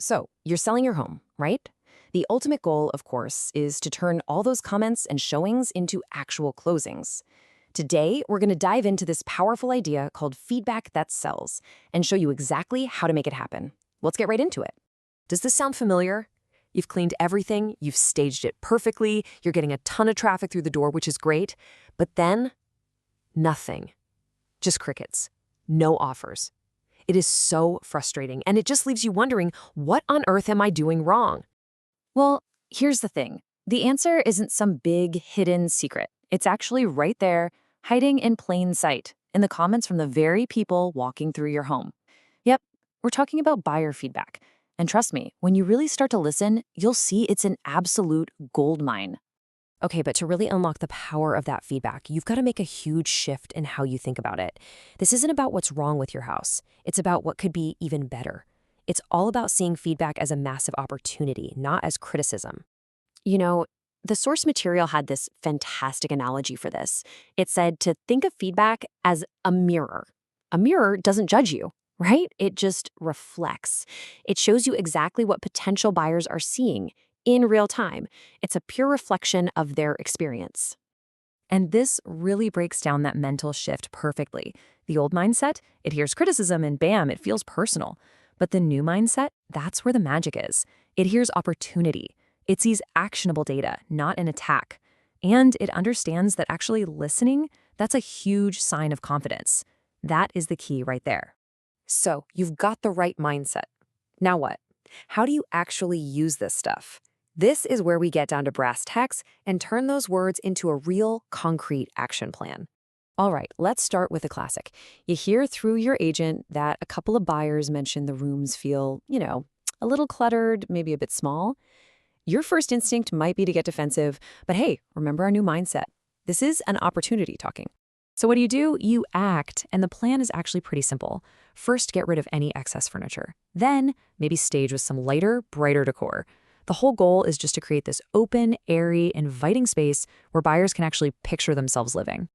So, you're selling your home, right? The ultimate goal, of course, is to turn all those comments and showings into actual closings. Today, we're going to dive into this powerful idea called feedback that sells and show you exactly how to make it happen. Let's get right into it. Does this sound familiar? You've cleaned everything, you've staged it perfectly, you're getting a ton of traffic through the door, which is great, but then nothing. Just crickets. No offers. It is so frustrating, and it just leaves you wondering, what on earth am I doing wrong? Well, here's the thing. The answer isn't some big hidden secret. It's actually right there, hiding in plain sight, in the comments from the very people walking through your home. Yep, we're talking about buyer feedback. And trust me, when you really start to listen, you'll see it's an absolute goldmine. Okay, but to really unlock the power of that feedback, you've got to make a huge shift in how you think about it. This isn't about what's wrong with your house. It's about what could be even better. It's all about seeing feedback as a massive opportunity, not as criticism. You know, the source material had this fantastic analogy for this. It said to think of feedback as a mirror. A mirror doesn't judge you, right? It just reflects. It shows you exactly what potential buyers are seeing in real time. It's a pure reflection of their experience. And this really breaks down that mental shift perfectly. The old mindset, it hears criticism and bam, it feels personal. But the new mindset, that's where the magic is. It hears opportunity. It sees actionable data, not an attack. And it understands that actually listening, that's a huge sign of confidence. That is the key right there. So, you've got the right mindset. Now what? How do you actually use this stuff? This is where we get down to brass tacks and turn those words into a real, concrete action plan. All right, let's start with a classic. You hear through your agent that a couple of buyers mentioned the rooms feel, a little cluttered, maybe a bit small. Your first instinct might be to get defensive, but hey, remember our new mindset. This is an opportunity talking. So what do? You act, and the plan is actually pretty simple. First, get rid of any excess furniture. Then, maybe stage with some lighter, brighter decor. The whole goal is just to create this open, airy, inviting space where buyers can actually picture themselves living.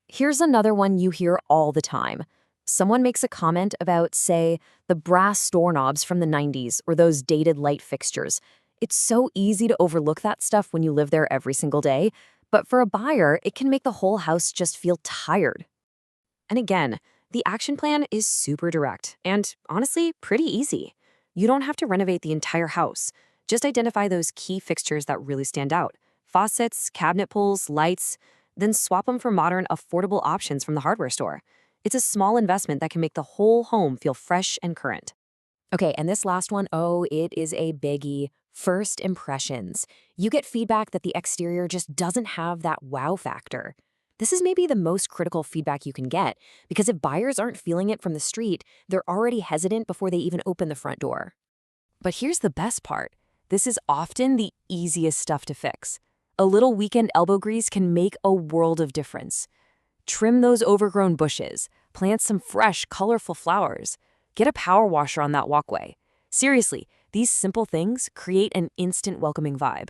Here's another one you hear all the time. Someone makes a comment about, say, the brass doorknobs from the 90s or those dated light fixtures. It's so easy to overlook that stuff when you live there every single day, but for a buyer, it can make the whole house just feel tired. And again, the action plan is super direct and honestly pretty easy. You don't have to renovate the entire house. Just identify those key fixtures that really stand out. Faucets, cabinet pulls, lights, then swap them for modern, affordable options from the hardware store. It's a small investment that can make the whole home feel fresh and current. Okay, and this last one, oh, it is a biggie. First impressions. You get feedback that the exterior just doesn't have that wow factor. This is maybe the most critical feedback you can get, because if buyers aren't feeling it from the street, they're already hesitant before they even open the front door. But here's the best part. This is often the easiest stuff to fix. A little weekend elbow grease can make a world of difference. Trim those overgrown bushes, plant some fresh, colorful flowers, get a power washer on that walkway. Seriously, these simple things create an instant welcoming vibe.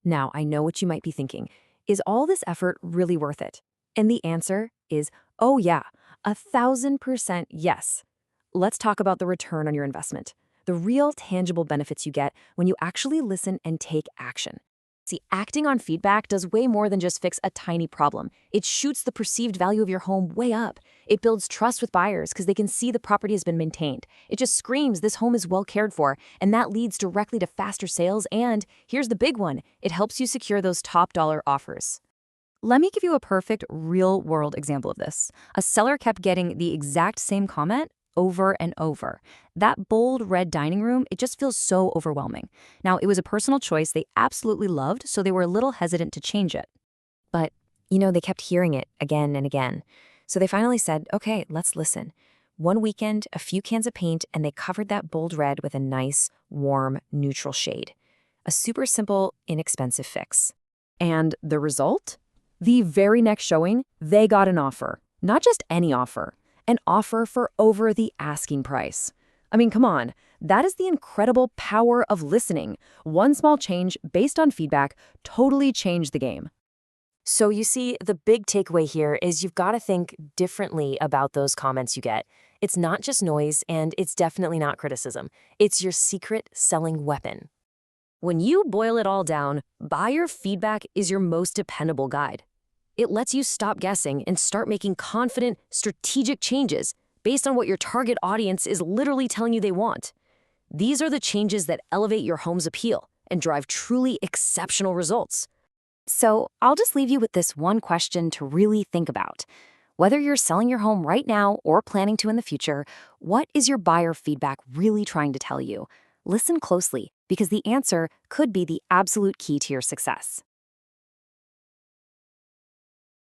Now, I know what you might be thinking. Is all this effort really worth it? And the answer is, oh yeah, 1,000% yes. Let's talk about the return on your investment. The real tangible benefits you get when you actually listen and take action. See, acting on feedback does way more than just fix a tiny problem. It shoots the perceived value of your home way up. It builds trust with buyers because they can see the property has been maintained. It just screams this home is well cared for, and that leads directly to faster sales, and here's the big one, it helps you secure those top dollar offers. Let me give you a perfect real-world example of this. A seller kept getting the exact same comment over and over. That bold red dining room, it just feels so overwhelming. Now, it was a personal choice they absolutely loved, so they were a little hesitant to change it. But, they kept hearing it again and again. So they finally said, okay, let's listen. One weekend, a few cans of paint, and they covered that bold red with a nice, warm, neutral shade. A super simple, inexpensive fix. And the result? The very next showing, they got an offer. Not just any offer. An offer for over the asking price. I mean, come on. That is the incredible power of listening. One small change based on feedback totally changed the game. So you see, the big takeaway here is you've got to think differently about those comments you get. It's not just noise, and it's definitely not criticism. It's your secret selling weapon. When you boil it all down, buyer feedback is your most dependable guide. It lets you stop guessing and start making confident, strategic changes based on what your target audience is literally telling you they want. These are the changes that elevate your home's appeal and drive truly exceptional results. So I'll just leave you with this one question to really think about. Whether you're selling your home right now or planning to in the future, what is your buyer feedback really trying to tell you? Listen closely, because the answer could be the absolute key to your success.